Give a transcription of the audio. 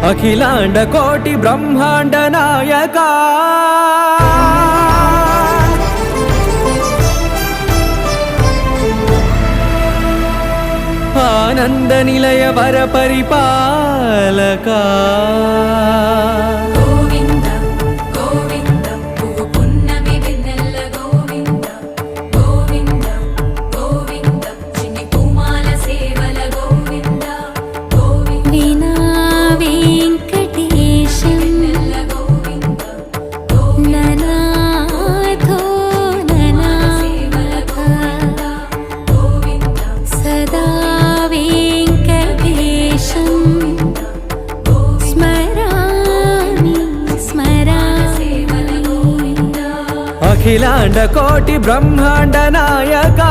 అఖిలాండ కోటి బ్రహ్మాండ నాయక ఆనంద నిలయ వర పరిపాలక అఖిలాండ కోటి బ్రహ్మాండ నాయక